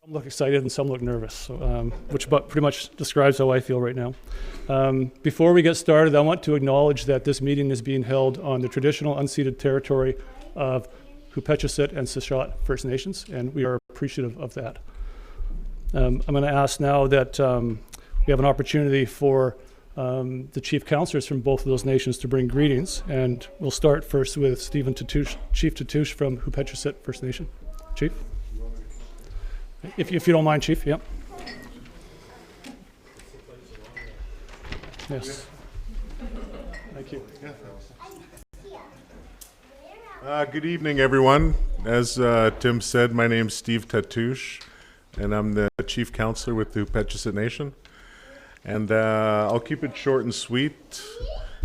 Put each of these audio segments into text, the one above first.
Some look excited and some look nervous, so, which pretty much describes how I feel right now. Before we get started, I want to acknowledge that this meeting is being held on the traditional unceded territory of Hupetchesett and Sishat First Nations, and we are appreciative of that. I'm going to ask now that we have an opportunity for the chief counselors from both of those nations to bring greetings, and we'll start first with Stephen Tatouche, Chief Tatouche from Hupetchesett First Nation. Chief? If you don't mind, Chief, yeah. Yes. Thank you. Good evening, everyone. As Tim said, my name's Steve Tatouche, and I'm the Chief Counselor with the Hupetchesett Nation. And I'll keep it short and sweet.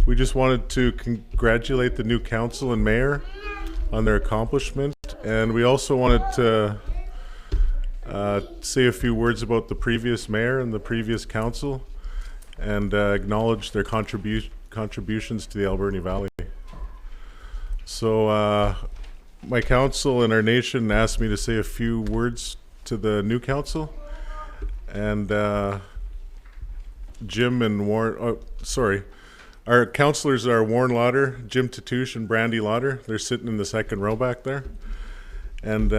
We just wanted to congratulate the new council and mayor on their accomplishment, and we also wanted to say a few words about the previous mayor and the previous council, and acknowledge their contributions to the Alberni Valley. So my council and our nation asked me to say a few words to the new council, and Jim and Warren, our councillors are Warren Lauder, Jim Tatouche, and Brandy Lauder. They're sitting in the second row back there. And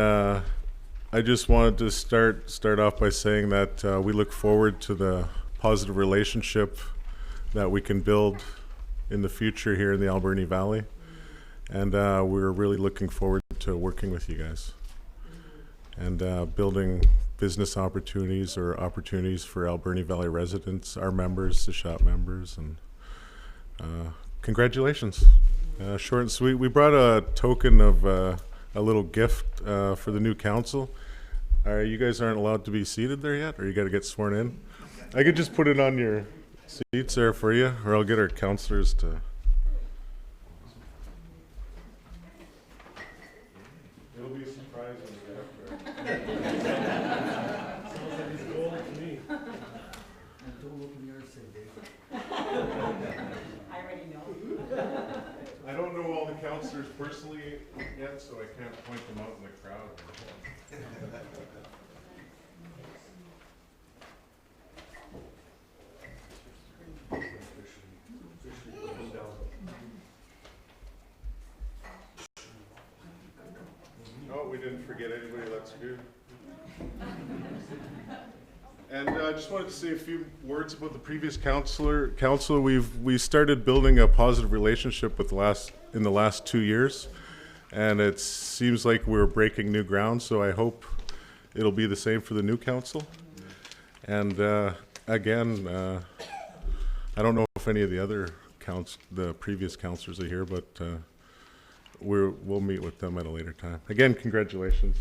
I just wanted to start off by saying that we look forward to the positive relationship that we can build in the future here in the Alberni Valley. And we're really looking forward to working with you guys and building business opportunities or opportunities for Alberni Valley residents, our members, Sishat members, and congratulations. Short and sweet. We brought a token of a little gift for the new council. You guys aren't allowed to be seated there yet, or you got to get sworn in? I could just put it on your seats there for you, or I'll get our councillors to. It'll be a surprise when we get up there. Sounds like he's gold to me. And don't open yours, say Dave. I already know. I don't know all the councillors personally yet, so I can't point them out in the crowd. Oh, we didn't forget anybody, that's good. And I just wanted to say a few words about the previous council. We started building a positive relationship with in the last 2 years, and it seems like we're breaking new ground. So I hope it'll be the same for the new council. And again, I don't know if any of the other the previous councillors are here, but we'll meet with them at a later time. Again, congratulations.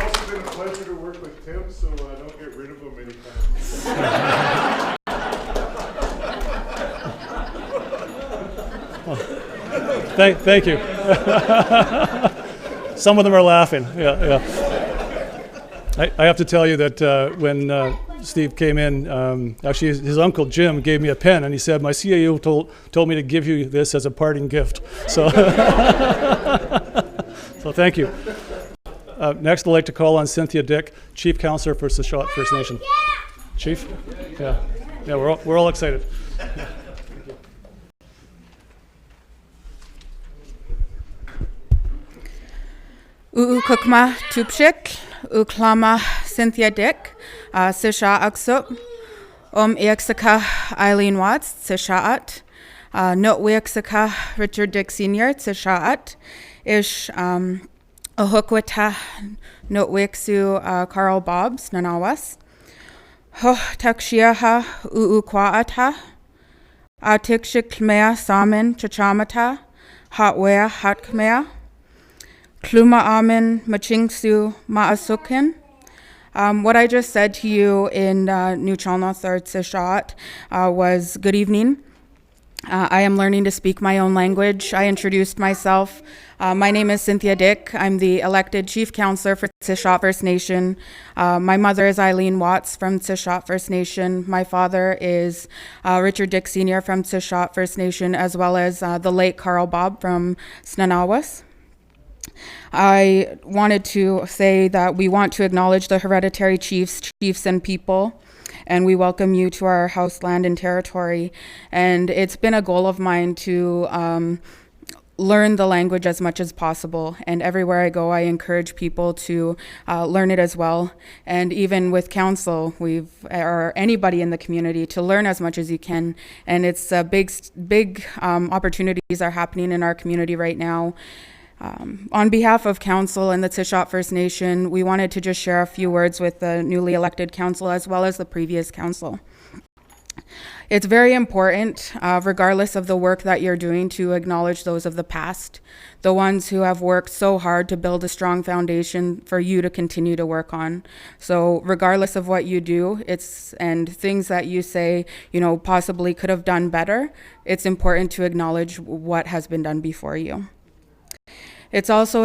It's been a pleasure to work with Tim, so don't get rid of him anytime. Thank you. Some of them are laughing. Yeah. I have to tell you that when Steve came in, actually his uncle Jim gave me a pen, and he said, "My CAO told me to give you this as a parting gift." So, so thank you. Next, I'd like to call on Cynthia Dick, Chief Counselor for Sishat First Nation. Chief? Yeah, we're all excited. Uukukma Tupshik, Uklama Cynthia Dick, Sisha Aksup, Eaksaka Eileen Watts, Sishaat, Notweaksaka Richard Dick Sr., Sishaat, Ish Ahukwata Notweksu Carl Bobs, Nanawas, Ho Takshiaha Uukwaata, Atikshikmea Samin Chachamata, Hatwea Hatkmea, Kluma Amin Machingsu Maasukin. What I just said to you in New Chalna Third Sishat was good evening. I am learning to speak my own language. I introduced myself. My name is Cynthia Dick. I'm the elected Chief Counselor for Tshot First Nation. My mother is Eileen Watts from Tshot First Nation. My father is Richard Dick Sr. from Tshot First Nation, as well as the late Carl Bob from Snanawas. I wanted to say that we want to acknowledge the hereditary chiefs and people, and we welcome you to our house, land, and territory. And it's been a goal of mine to learn the language as much as possible. And everywhere I go, I encourage people to learn it as well. And even with council, or anybody in the community, to learn as much as you can. And it's big opportunities are happening in our community right now. On behalf of council and the Tshot First Nation, we wanted to just share a few words with the newly elected council as well as the previous council. It's very important, regardless of the work that you're doing, to acknowledge those of the past, the ones who have worked so hard to build a strong foundation for you to continue to work on. So regardless of what you do, and things that you say, possibly could have done better, it's important to acknowledge what has been done before you. It's also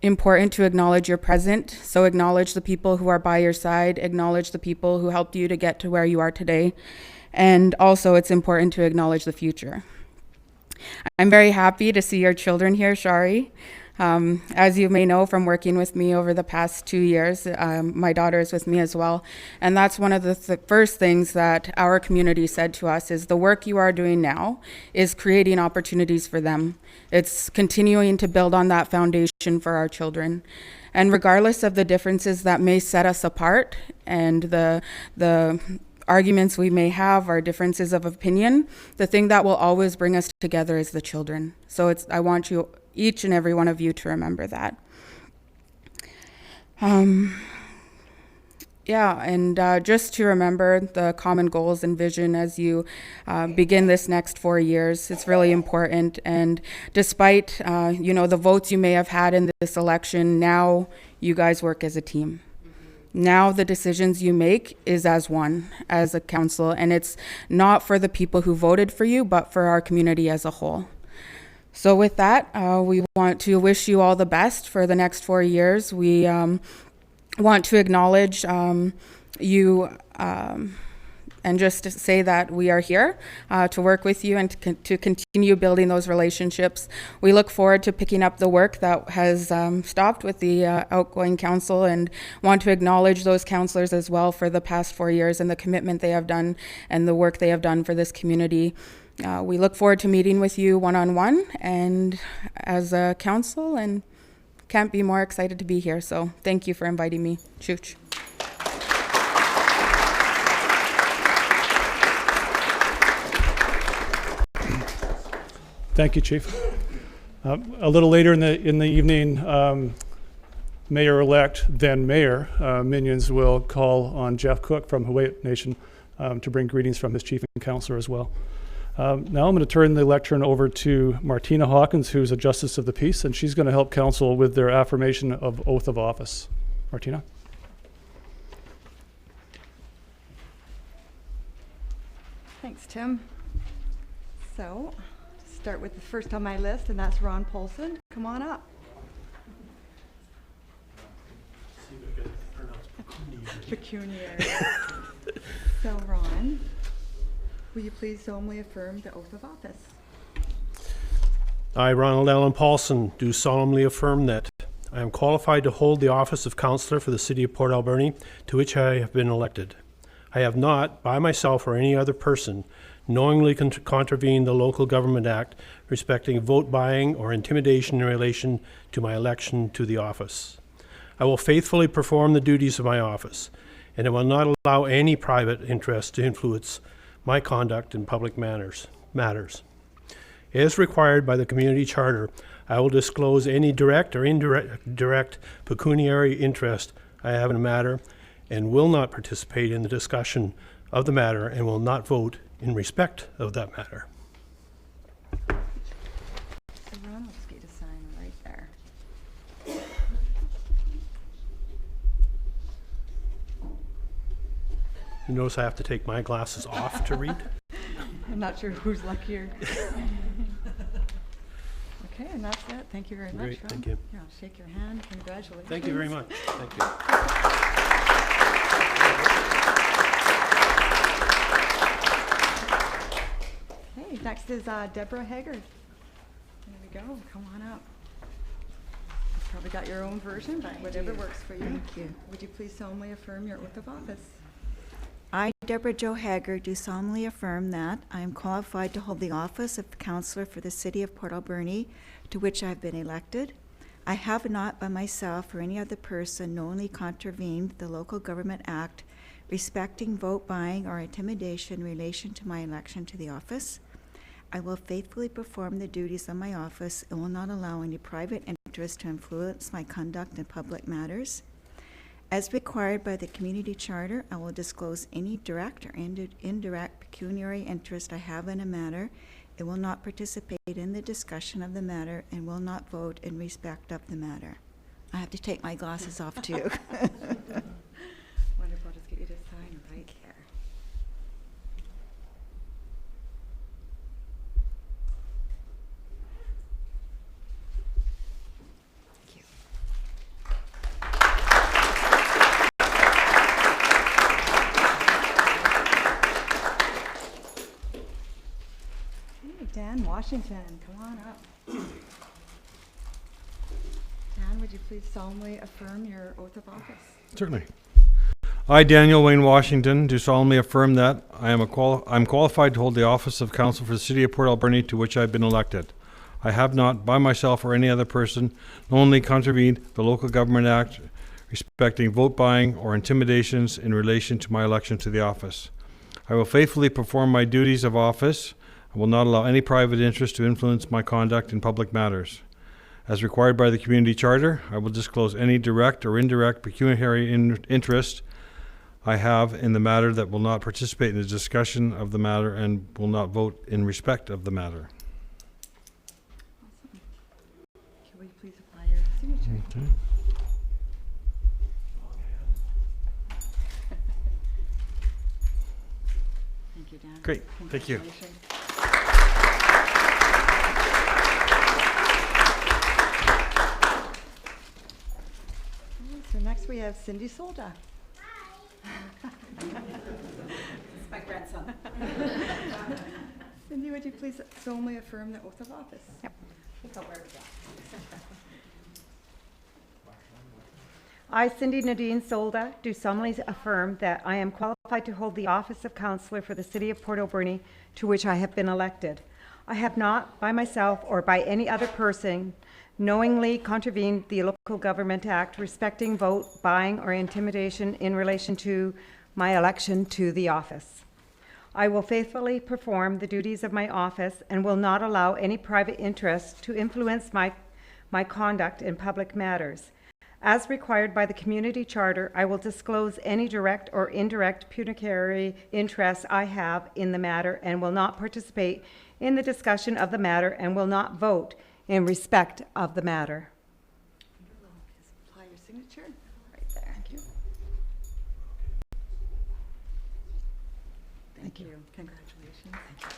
important to acknowledge your present, so acknowledge the people who are by your side, acknowledge the people who helped you to get to where you are today, and also it's important to acknowledge the future. I'm very happy to see your children here, Shari. As you may know from working with me over the past 2 years, my daughter is with me as well. And that's one of the first things that our community said to us is the work you are doing now is creating opportunities for them. It's continuing to build on that foundation for our children. And regardless of the differences that may set us apart and the arguments we may have, our differences of opinion, the thing that will always bring us together is the children. So I want you, each and every one of you, to remember that. Just to remember the common goals and vision as you begin this next 4 years. It's really important. And despite, the votes you may have had in this election, now you guys work as a team. Now the decisions you make is as one, as a council, and it's not for the people who voted for you, but for our community as a whole. So with that, we want to wish you all the best for the next 4 years. We want to acknowledge you and just to say that we are here to work with you and to continue building those relationships. We look forward to picking up the work that has stopped with the outgoing council, and want to acknowledge those councillors as well for the past 4 years and the commitment they have done and the work they have done for this community. We look forward to meeting with you one-on-one and as a council, and can't be more excited to be here. So thank you for inviting me. Chooch. Thank you, Chief. A little later in the evening, Mayor-elect, then Mayor Minions will call on Jeff Cook from Hawaii Nation to bring greetings from his Chief and Counselor as well. Now I'm going to turn the lectern over to Martina Hawkins, who's a Justice of the Peace, and she's going to help council with their affirmation of oath of office. Martina. Thanks, Tim. So, start with the first on my list, and that's Ron Polson. Come on up. Pecuniary. So, Ron, will you please solemnly affirm the oath of office? I, Ronald Allen Paulson, do solemnly affirm that I am qualified to hold the office of Councillor for the City of Port Alberni, to which I have been elected. I have not, by myself or any other person, knowingly contravened the Local Government Act respecting vote buying or intimidation in relation to my election to the office. I will faithfully perform the duties of my office, and I will not allow any private interest to influence my conduct in public matters. As required by the Community Charter, I will disclose any direct or indirect pecuniary interest I have in a matter, and will not participate in the discussion of the matter, and will not vote in respect of that matter. So Ron will just get a sign right there. You notice I have to take my glasses off to read? I'm not sure who's luckier. Okay, and that's it. Thank you very much, Great, Ron. thank you. Yeah, I'll shake your hand. Congratulations. Thank you very much. Thank you. Okay, next is Deborah Haggard. There we go. Come on up. You've probably got your own version, but whatever works for you. Thank you. Would you please solemnly affirm your oath of office? I, Deborah Jo Haggard, do solemnly affirm that I am qualified to hold the office of Councillor for the City of Port Alberni, to which I have been elected. I have not by myself or any other person knowingly contravened the Local Government Act respecting vote buying or intimidation in relation to my election to the office. I will faithfully perform the duties of my office and will not allow any private interest to influence my conduct in public matters. As required by the Community Charter, I will disclose any direct or indirect pecuniary interest I have in a matter. I will not participate in the discussion of the matter and will not vote in respect of the matter. I have to take my glasses off too. Wonderful. Just get you to sign right there. Thank you. Okay, Dan Washington, come on up. Dan, would you please solemnly affirm your oath of office? Certainly. I, Daniel Wayne Washington, do solemnly affirm that I'm qualified to hold the office of Council for the City of Port Alberni, to which I have been elected. I have not, by myself or any other person, knowingly contravened the Local Government Act respecting vote buying or intimidations in relation to my election to the office. I will faithfully perform my duties of office. I will not allow any private interest to influence my conduct in public matters. As required by the Community Charter, I will disclose any direct or indirect pecuniary interest I have in the matter, that will not participate in the discussion of the matter and will not vote in respect of the matter. Awesome. Can we please apply your signature? Okay. Thank you, Dan. Great. Thank you. Congratulations. Okay, so next we have Cindy Solda. It's my grandson. Cindy, would you please solemnly affirm the oath of office? Yep. I, Cindy Nadine Solda, do solemnly affirm that I am qualified to hold the office of Councillor for the City of Port Alberni, to which I have been elected. I have not, by myself or by any other person, knowingly contravened the Local Government Act respecting vote buying or intimidation in relation to my election to the office. I will faithfully perform the duties of my office and will not allow any private interest to influence my conduct in public matters. As required by the Community Charter, I will disclose any direct or indirect pecuniary interest I have in the matter and will not participate in the discussion of the matter and will not vote in respect of the matter. Just apply your signature right there. Thank you. Thank you. Congratulations. Thank you.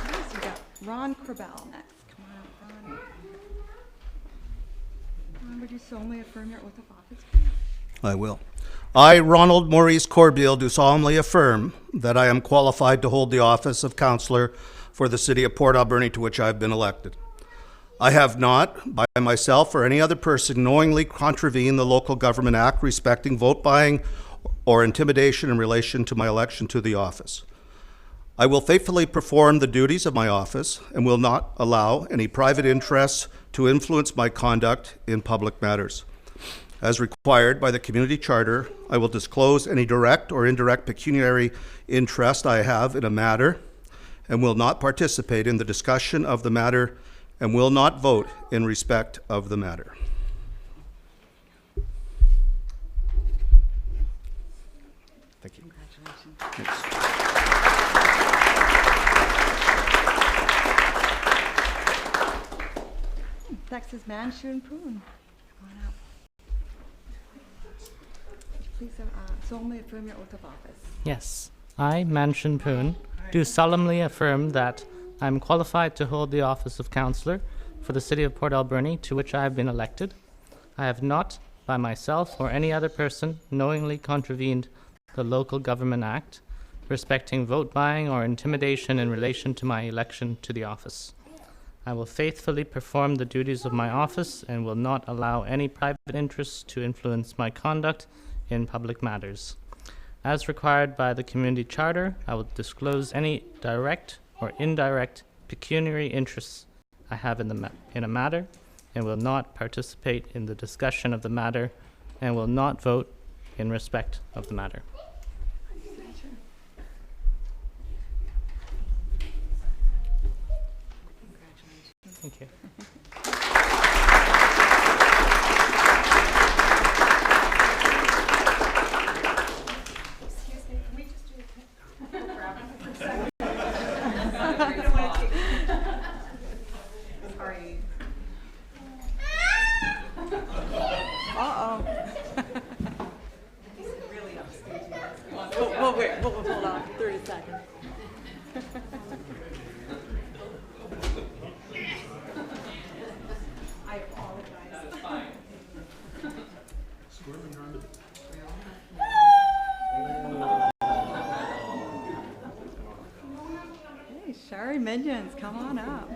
Okay, so we got Ron Corbell next. Come on up, Ron. Ron, would you solemnly affirm your oath of office, please? I will. I, Ronald Maurice Corbeil, do solemnly affirm that I am qualified to hold the office of Councillor for the City of Port Alberni, to which I have been elected. I have not, by myself or any other person, knowingly contravened the Local Government Act respecting vote buying or intimidation in relation to my election to the office. I will faithfully perform the duties of my office and will not allow any private interests to influence my conduct in public matters. As required by the Community Charter, I will disclose any direct or indirect pecuniary interest I have in a matter and will not participate in the discussion of the matter and will not vote in respect of the matter. Thank you. Congratulations. Thanks. Next is Manshun Poon. Come on up. please solemnly affirm your oath of office? Yes. I, Manshin Poon, do solemnly affirm that I am qualified to hold the office of councillor for the city of Port Alberni, to which I have been elected. I have not, by myself or any other person, knowingly contravened the Local Government Act respecting vote buying or intimidation in relation to my election to the office. I will faithfully perform the duties of my office and will not allow any private interests to influence my conduct in public matters. As required by the community charter, I will disclose any direct or indirect pecuniary interests I have in a matter, and will not participate in the discussion of the matter, and will not vote in respect of the matter. Thank you. We'll hold on 30 seconds. I apologize. That's fine. Hey, Shari Minions, come on up.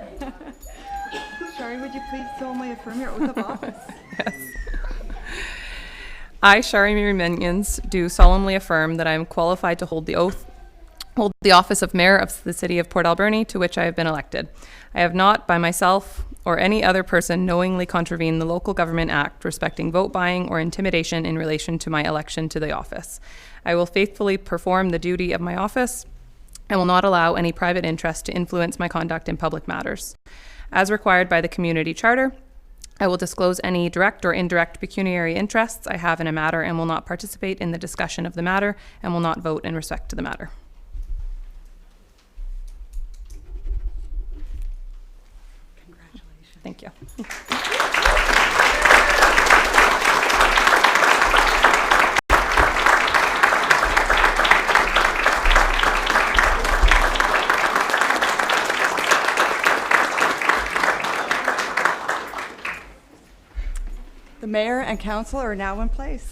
Shari, would you please solemnly affirm your oath of office? Yes. I, Shari Minions, do solemnly affirm that I am qualified to hold the office of Mayor of the City of Port Alberni, to which I have been elected. I have not, by myself or any other person, knowingly contravened the Local Government Act respecting vote buying or intimidation in relation to my election to the office. I will faithfully perform the duty of my office and will not allow any private interest to influence my conduct in public matters. As required by the community charter, I will disclose any direct or indirect pecuniary interests I have in a matter and will not participate in the discussion of the matter and will not vote in respect to the matter. Congratulations. Thank you. The mayor and council are now in place.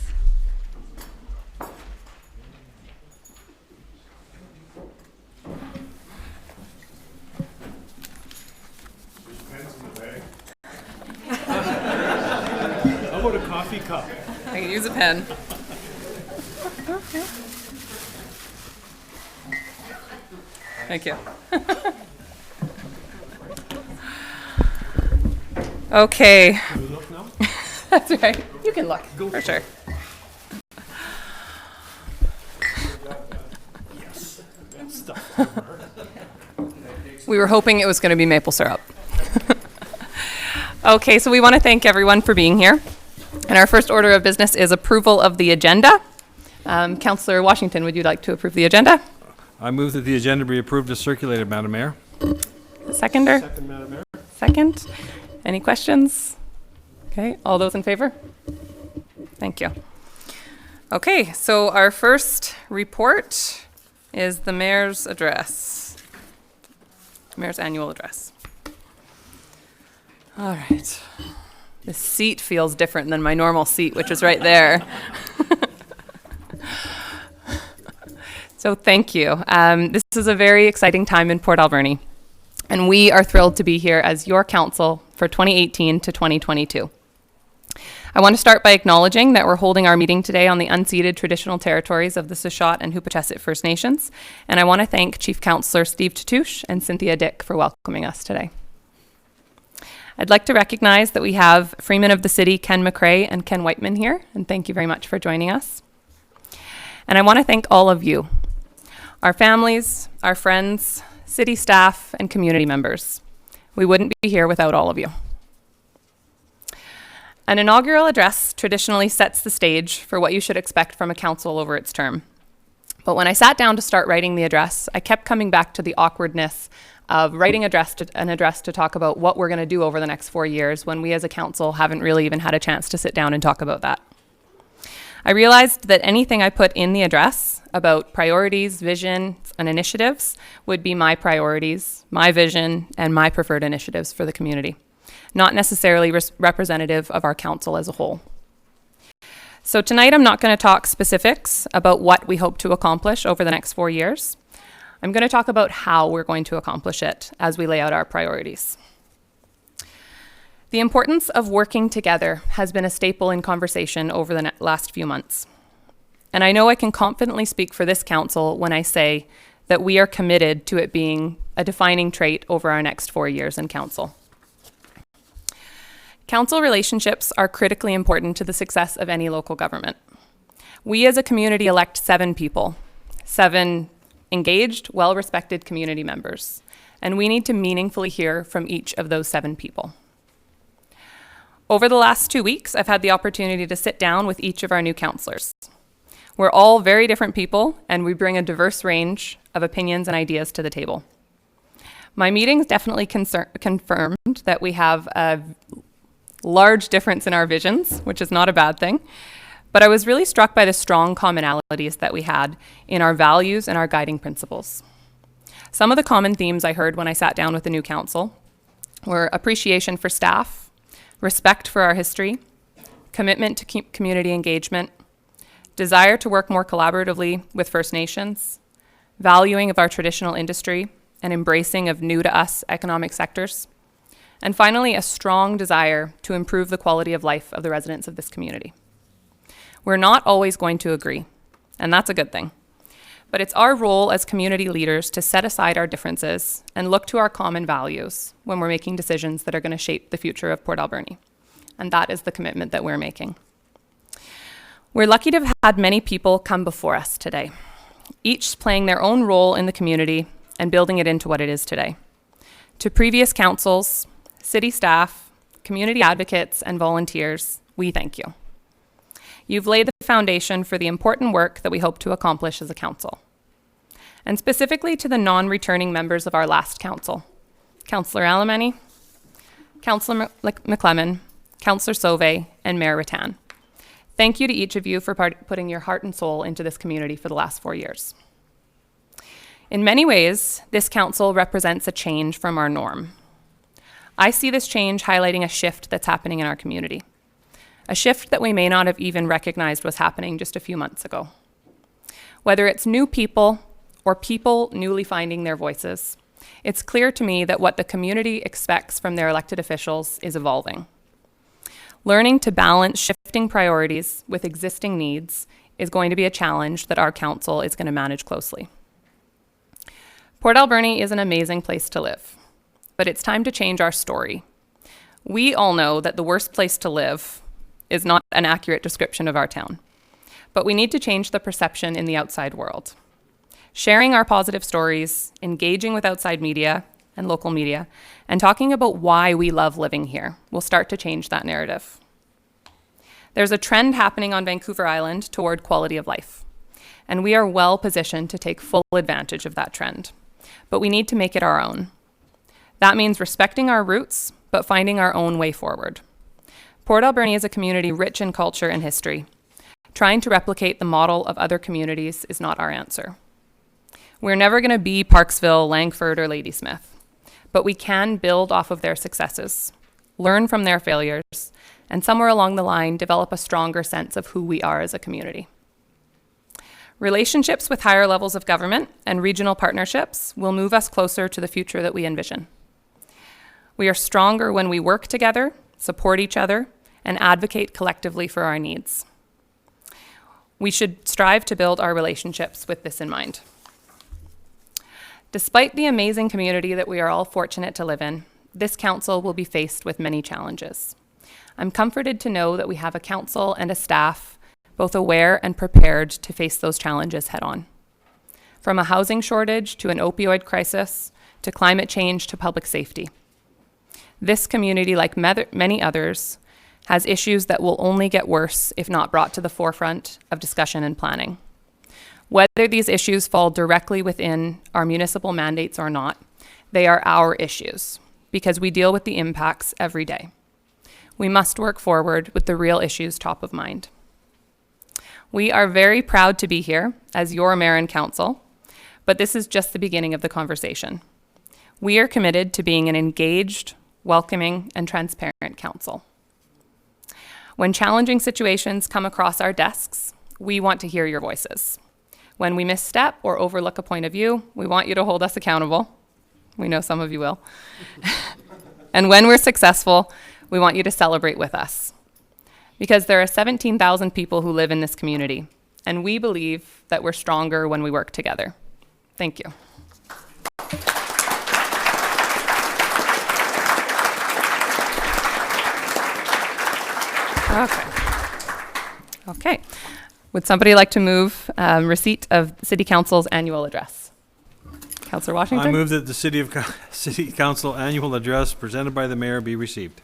How about a coffee cup? I can use a pen. Thank you. Okay. Can we look now? That's right. You can look, for sure. Yes. We were hoping it was going to be maple syrup. Okay, so we want to thank everyone for being here. And our first order of business is approval of the agenda. Councillor Washington, would you like to approve the agenda? I move that the agenda be approved as circulated, Madam Mayor. Seconder? Second, Madam Mayor. Second. Any questions? Okay, all those in favor? Thank you. Okay, so our first report is the mayor's address. Mayor's annual address. All right. This seat feels different than my normal seat, which is right there. So thank you. This is a very exciting time in Port Alberni, and we are thrilled to be here as your council for 2018 to 2022. I want to start by acknowledging that we're holding our meeting today on the unceded traditional territories of the Shuswap and Huipetchesset First Nations, and I want to thank Chief Councillor Steve Tatouche and Cynthia Dick for welcoming us today. I'd like to recognize that we have Freeman of the City, Ken McRae and Ken Whiteman here, and thank you very much for joining us. And I want to thank all of you, our families, our friends, city staff, and community members. We wouldn't be here without all of you. An inaugural address traditionally sets the stage for what you should expect from a council over its term. But when I sat down to start writing the address, I kept coming back to the awkwardness of writing an address to talk about what we're going to do over the next 4 years when we as a council haven't really even had a chance to sit down and talk about that. I realized that anything I put in the address about priorities, vision, and initiatives would be my priorities, my vision, and my preferred initiatives for the community, not necessarily representative of our council as a whole. So tonight I'm not going to talk specifics about what we hope to accomplish over the next 4 years. I'm going to talk about how we're going to accomplish it as we lay out our priorities. The importance of working together has been a staple in conversation over the last few months. And I know I can confidently speak for this council when I say that we are committed to it being a defining trait over our next 4 years in council. Council relationships are critically important to the success of any local government. We as a community elect 7 people, 7 engaged, well-respected community members, and we need to meaningfully hear from each of those 7 people. Over the last 2 weeks, I've had the opportunity to sit down with each of our new councillors. We're all very different people, and we bring a diverse range of opinions and ideas to the table. My meetings definitely confirmed that we have a large difference in our visions, which is not a bad thing, but I was really struck by the strong commonalities that we had in our values and our guiding principles. Some of the common themes I heard when I sat down with the new council were appreciation for staff, respect for our history, commitment to community engagement, desire to work more collaboratively with First Nations, valuing of our traditional industry, and embracing of new-to-us economic sectors, and finally, a strong desire to improve the quality of life of the residents of this community. We're not always going to agree, and that's a good thing. But it's our role as community leaders to set aside our differences and look to our common values when we're making decisions that are going to shape the future of Port Alberni. And that is the commitment that we're making. We're lucky to have had many people come before us today, each playing their own role in the community and building it into what it is today. To previous councils, city staff, community advocates, and volunteers, we thank you. You've laid the foundation for the important work that we hope to accomplish as a council. And specifically to the non-returning members of our last council, Councillor Alberni, Councillor McLemmon, Councillor Sauvé, and Mayor Rattan. Thank you to each of you for putting your heart and soul into this community for the last 4 years. In many ways, this council represents a change from our norm. I see this change highlighting a shift that's happening in our community. A shift that we may not have even recognized was happening just a few months ago. Whether it's new people or people newly finding their voices, it's clear to me that what the community expects from their elected officials is evolving. Learning to balance shifting priorities with existing needs is going to be a challenge that our council is going to manage closely. Port Alberni is an amazing place to live, but it's time to change our story. We all know that the worst place to live is not an accurate description of our town. But we need to change the perception in the outside world. Sharing our positive stories, engaging with outside media and local media, and talking about why we love living here will start to change that narrative. There's a trend happening on Vancouver Island toward quality of life, and we are well positioned to take full advantage of that trend. But we need to make it our own. That means respecting our roots, but finding our own way forward. Port Alberni is a community rich in culture and history. Trying to replicate the model of other communities is not our answer. We're never going to be Parksville, Langford, or Ladysmith, but we can build off of their successes, learn from their failures, and somewhere along the line, develop a stronger sense of who we are as a community. Relationships with higher levels of government and regional partnerships will move us closer to the future that we envision. We are stronger when we work together, support each other, and advocate collectively for our needs. We should strive to build our relationships with this in mind. Despite the amazing community that we are all fortunate to live in, this council will be faced with many challenges. I'm comforted to know that we have a council and a staff both aware and prepared to face those challenges head on. From a housing shortage to an opioid crisis, to climate change to public safety. This community, like many others, has issues that will only get worse if not brought to the forefront of discussion and planning. Whether these issues fall directly within our municipal mandates or not, they are our issues because we deal with the impacts every day. We must work forward with the real issues top of mind. We are very proud to be here as your mayor and council, but this is just the beginning of the conversation. We are committed to being an engaged, welcoming, and transparent council. When challenging situations come across our desks, we want to hear your voices. When we misstep or overlook a point of view, we want you to hold us accountable. We know some of you will. And when we're successful, we want you to celebrate with us. Because there are 17,000 people who live in this community, and we believe that we're stronger when we work together. Thank you. Okay. Would somebody like to move receipt of City Council's annual address? Councillor Washington? I move that the City Council annual address presented by the mayor be received.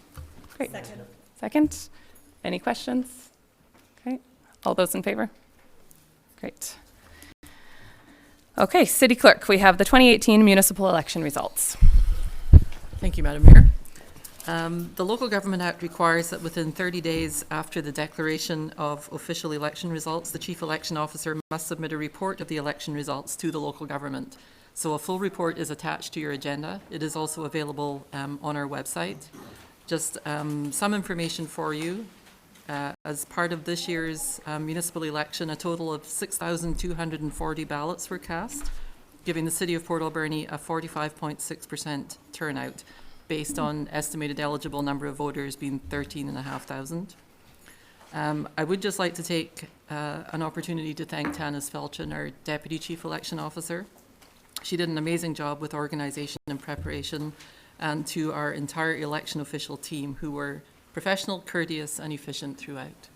Great. Second. Any questions? Okay. All those in favor? Great. Okay, City Clerk, we have the 2018 municipal election results. Thank you, Madam Mayor. The Local Government Act requires that within 30 days after the declaration of official election results, the Chief Election Officer must submit a report of the election results to the local government. So a full report is attached to your agenda. It is also available on our website. Just some information for you. As part of this year's municipal election, a total of 6,240 ballots were cast, giving the City of Port Alberni a 45.6% turnout, based on estimated eligible number of voters being 13,500. I would just like to take an opportunity to thank Tanis Felchin, our Deputy Chief Election Officer. She did an amazing job with organisation and preparation, and to our entire election official team, who were professional, courteous, and efficient throughout.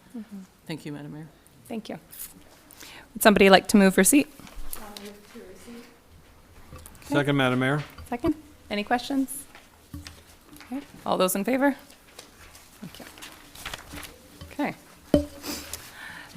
Thank you, Madam Mayor. Thank you. Would somebody like to move receipt? Second, Madam Mayor. Second. Any questions? Okay. All those in favor? Thank you. Okay.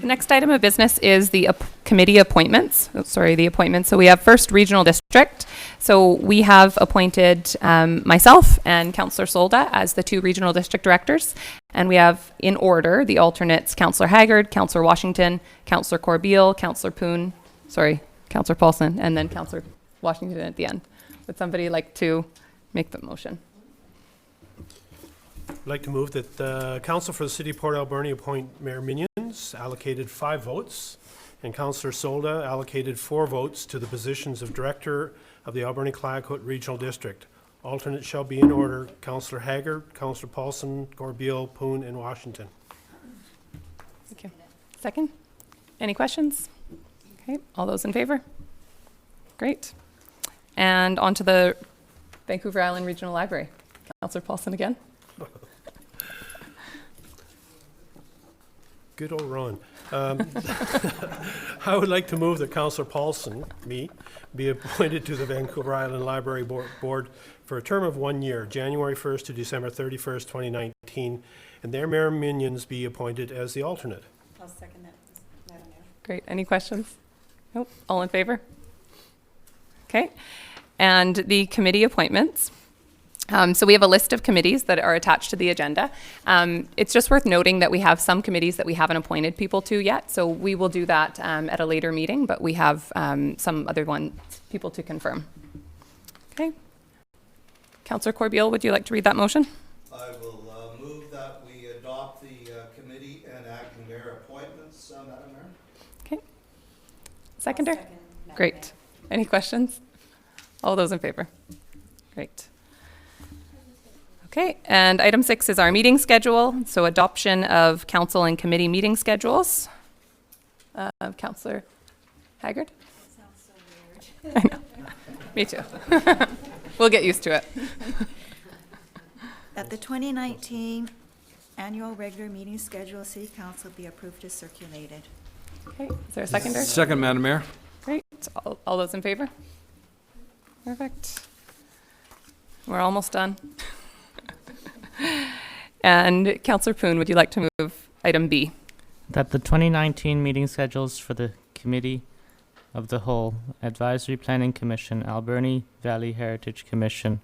The next item of business is the committee appointments. The appointments. So we have first regional district. So we have appointed myself and Councillor Solda as the two regional district directors. And we have in order the alternates, Councillor Haggard, Councillor Washington, Councillor Corbeil, Councillor Councillor Paulson, and then Councillor Washington at the end. Would somebody like to make the motion? I'd like to move that the Council for the City of Port Alberni appoint Mayor Minions, allocated 5 votes, and Councillor Solda allocated 4 votes to the positions of Director of the Alberni-Clayoquot Regional District. Alternates shall be in order: Councillor Haggard, Councillor Paulson, Corbeil, Poon, and Washington. Thank you. Second? Any questions? Okay, all those in favor? Great. And on to the Vancouver Island Regional Library. Councillor Paulson again. Good old Ron. I would like to move that Councillor Paulson, me, be appointed to the Vancouver Island Library Board for a term of 1 year, January 1st to December 31st, 2019, and their Mayor Minions be appointed as the alternate. I'll second that, Madam Mayor. Great. Any questions? Nope. All in favor? Okay. And the committee appointments. So we have a list of committees that are attached to the agenda. It's just worth noting that we have some committees that we haven't appointed people to yet, so we will do that at a later meeting, but we have some other people to confirm. Okay. Councillor Corbeil, would you like to read that motion? I will move that we adopt the committee and acting mayor appointments, Madam Mayor. Okay. Seconder? Great. Any questions? All those in favor? Great. Okay, and item 6 is our meeting schedule. So adoption of council and committee meeting schedules. Councillor Haggard? Sounds so weird. I know. Me too. We'll get used to it. That the 2019 annual regular meeting schedule of City Council be approved as circulated. Okay, is there a seconder? Second, Madam Mayor. Great. All those in favor? Perfect. We're almost done. And Councillor Poon, would you like to move item B? That the 2019 meeting schedules for the Committee of the Whole, Advisory Planning Commission, Alberni Valley Heritage Commission,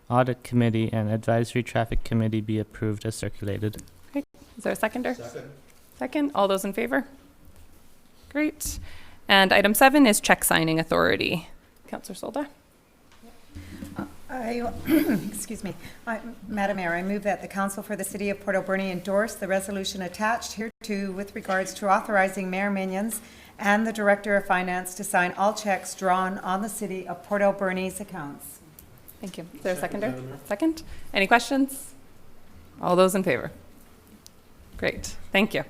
Audit Committee, and Advisory Traffic Committee be approved as circulated. Okay. Is there a seconder? Second. Second. All those in favor? Great. And item 7 is check signing authority. Councillor Solda. Excuse me. Madam Mayor, I move that the Council for the City of Port Alberni endorse the resolution attached hereto with regards to authorizing Mayor Minions and the Director of Finance to sign all checks drawn on the City of Port Alberni's accounts. Thank you. Is there a seconder? Second. Any questions? All those in favor? Great. Thank you.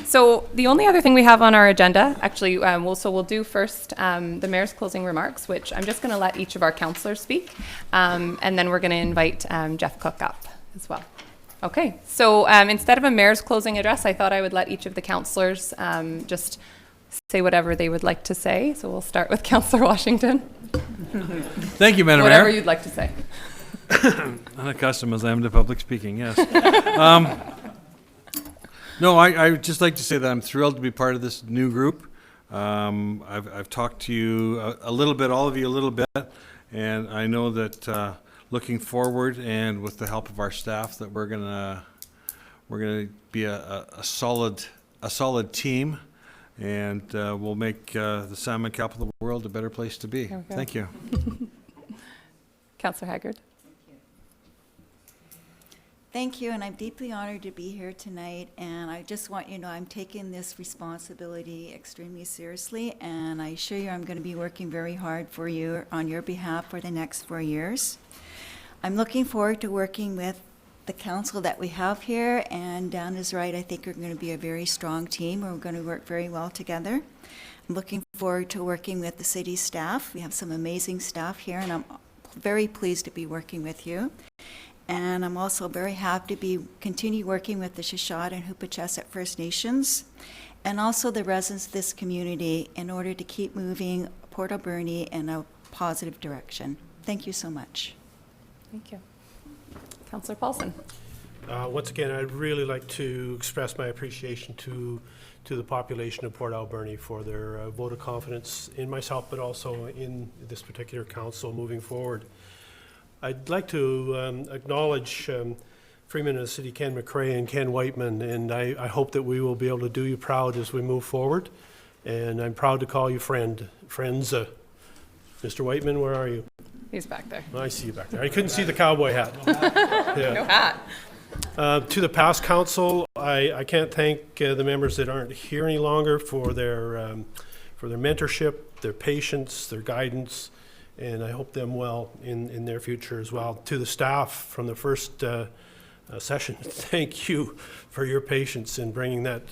So the only other thing we have on our agenda, actually, we'll do first the mayor's closing remarks, which I'm just going to let each of our councillors speak, and then we're going to invite Jeff Cook up as well. Okay, so instead of a mayor's closing address, I thought I would let each of the councillors just say whatever they would like to say. So we'll start with Councillor Washington. Thank you, Madam Whatever Mayor. you'd like to say. Unaccustomed as I am to public speaking, yes. No, I'd just like to say that I'm thrilled to be part of this new group. I've talked to you a little bit, all of you a little bit, and I know that looking forward and with the help of our staff that we're gonna be a solid team, and we'll make the salmon capital of the world a better place to be. Thank you. Councillor Haggard. Thank you, and I'm deeply honored to be here tonight, and I just want you to know I'm taking this responsibility extremely seriously, and I assure you I'm going to be working very hard for you on your behalf for the next 4 years. I'm looking forward to working with the council that we have here, and Dan is right, I think we're going to be a very strong team. We're going to work very well together. I'm looking forward to working with the city staff. We have some amazing staff here, and I'm very pleased to be working with you. And I'm also very happy to continue working with the Shashad and Hoopachassett First Nations and also the residents of this community in order to keep moving Port Alberni in a positive direction. Thank you so much. Thank you. Councillor Paulson. Once again, I'd really like to express my appreciation to the population of Port Alberni for their vote of confidence in myself, but also in this particular council moving forward. I'd like to acknowledge Freeman of the City, Ken McRae and Ken Whiteman, and I hope that we will be able to do you proud as we move forward. And I'm proud to call you friends. Mr. Whiteman, where are you? He's back there. I see you back there. I couldn't see the cowboy hat. Yeah. No hat. To the past council, I can't thank the members that aren't here any longer for their mentorship, their patience, their guidance, and I hope them well in their future as well. To the staff from the first session, thank you for your patience in bringing that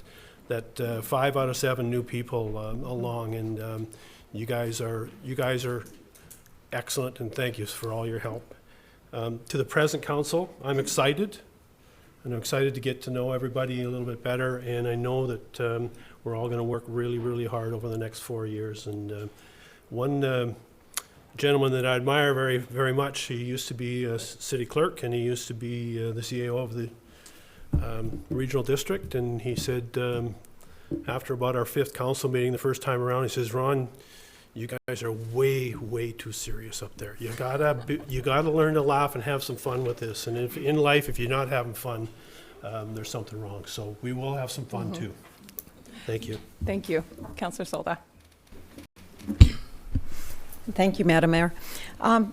5 out of 7 new people along, and you guys are excellent, and thank you for all your help. To the present council, I'm excited, and I'm excited to get to know everybody a little bit better, and I know that we're all going to work really, really hard over the next 4 years. And one gentleman that I admire very, very much, he used to be a city clerk, and he used to be the CEO of the regional district, and he said after about our 5th council meeting the first time around, he says, Ron, you guys are way, way too serious up there. You gotta learn to laugh and have some fun with this. And if in life, if you're not having fun, there's something wrong. So we will have some fun too. Thank you. Thank you. Councillor Solda. Thank you, Madam Mayor.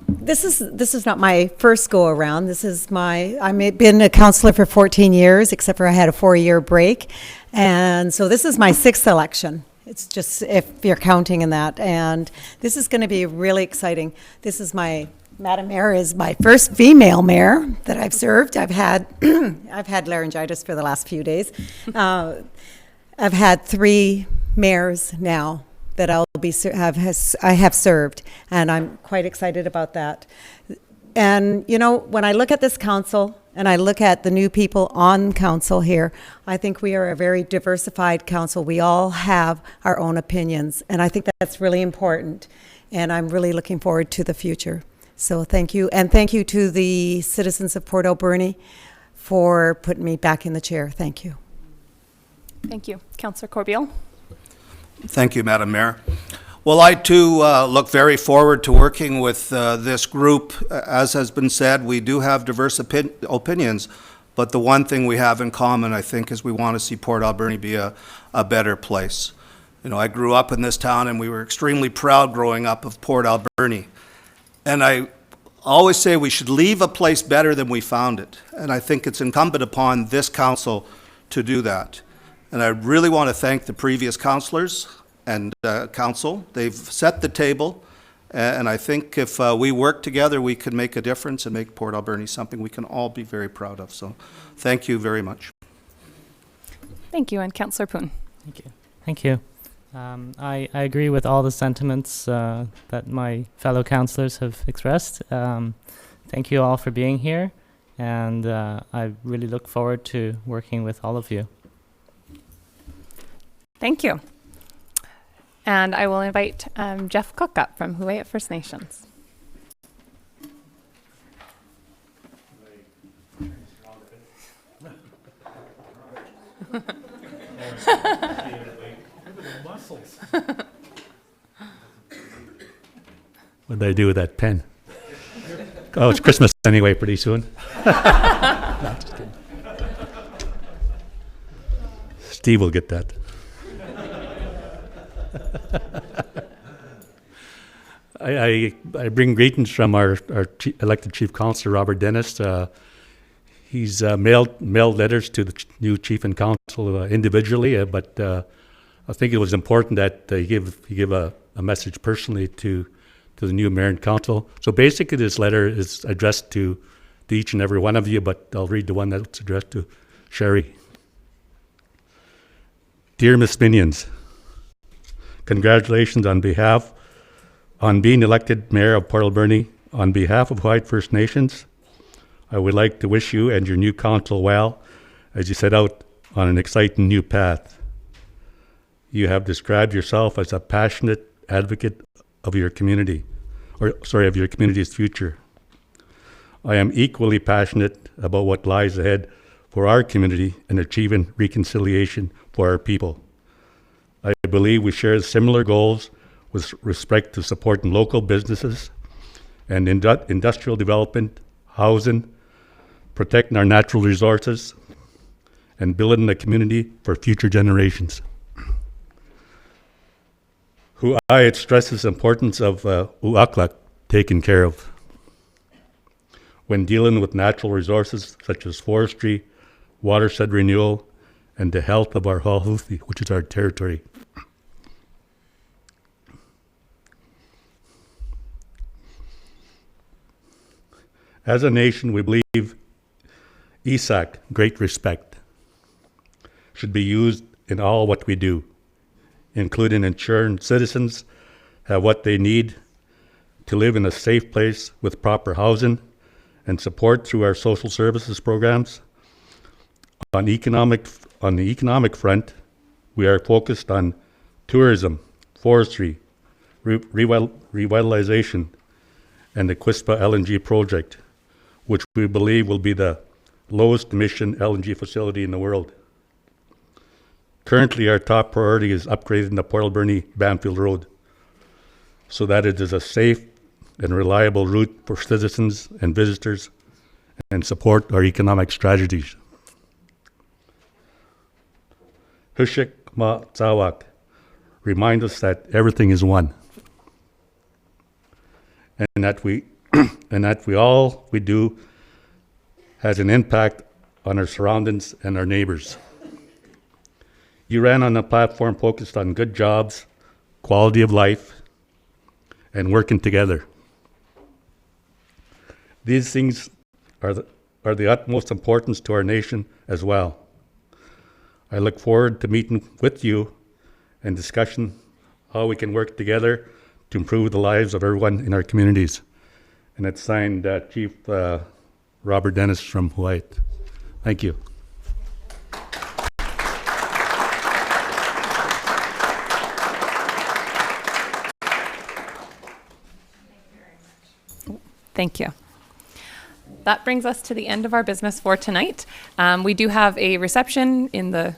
This is not my first go around. I've been a councillor for 14 years, except for I had a 4-year break, and so this is my 6th election. It's just if you're counting in that, and this is going to be really exciting. Madam Mayor is my first female mayor that I've served. I've had laryngitis for the last few days. I've had 3 mayors now that I have served, and I'm quite excited about that. And you know, when I look at this council and I look at the new people on council here, I think we are a very diversified council. We all have our own opinions, and I think that's really important, and I'm really looking forward to the future. So thank you, and thank you to the citizens of Port Alberni for putting me back in the chair. Thank you. Thank you. Councillor Corbeil. Thank you, Madam Mayor. Well, I too look very forward to working with this group. As has been said, we do have diverse opinions, But the one thing we have in common, I think, is we want to see Port Alberni be a better place. You know, I grew up in this town, and we were extremely proud growing up of Port Alberni. And I always say we should leave a place better than we found it. And I think it's incumbent upon this council to do that. And I really want to thank the previous councilors and council. They've set the table. And I think if we work together, we can make a difference and make Port Alberni something we can all be very proud of. So thank you very much. Thank you. And Councillor Poon. Thank you. Thank you. I agree with all the sentiments that my fellow councillors have expressed. Thank you all for being here, and I really look forward to working with all of you. Thank you. And I will invite Jeff Cook up from Huayet First Nations. What did I do with that pen? Oh, it's Christmas anyway, pretty soon. No, just kidding. Steve will get that. I bring greetings from our elected chief councillor, Robert Dennis. He's mailed letters to the new chief and council individually, but I think it was important that he give a message personally to the new mayor and council. So basically this letter is addressed to each and every one of you, but I'll read the one that's addressed to Sherry. Dear Miss Minions, congratulations on being elected mayor of Port Alberni. On behalf of White First Nations, I would like to wish you and your new council well as you set out on an exciting new path. You have described yourself as a passionate advocate of your community, of your community's future. I am equally passionate about what lies ahead for our community in achieving reconciliation for our people. I believe we share similar goals with respect to supporting local businesses and industrial development, housing, protecting our natural resources, and building a community for future generations. Huayet stresses the importance of uaklak taken care of when dealing with natural resources such as forestry, watershed renewal, and the health of our Hahuthi, which is our territory. As a nation, we believe Isak, great respect, should be used in all what we do, including ensuring citizens have what they need to live in a safe place with proper housing and support through our social services programs. On the economic front, we are focused on tourism, forestry, revitalization, and the Quispa LNG project, which we believe will be the lowest emission LNG facility in the world. Currently, our top priority is upgrading the Port Alberni Banfield Road so that it is a safe and reliable route for citizens and visitors and support our economic strategies. Hushik Ma Tsawak remind us that everything is one, and that all we do has an impact on our surroundings and our neighbors. You ran on a platform focused on good jobs, quality of life, and working together. These things are the utmost importance to our nation as well. I look forward to meeting with you and discussing how we can work together to improve the lives of everyone in our communities. And it's signed Chief Robert Dennis from Huayet. Thank you. Thank you. That brings us to the end of our business for tonight. We do have a reception in the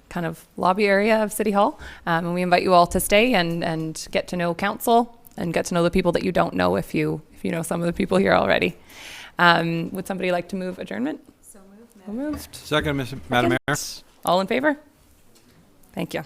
kind of lobby area of City Hall, and we invite you all to stay and get to know council and get to know the people that you don't know if you know some of the people here already. Would somebody like to move adjournment? So moved, So moved. Second, Madam Mayor. All in favor? Thank you.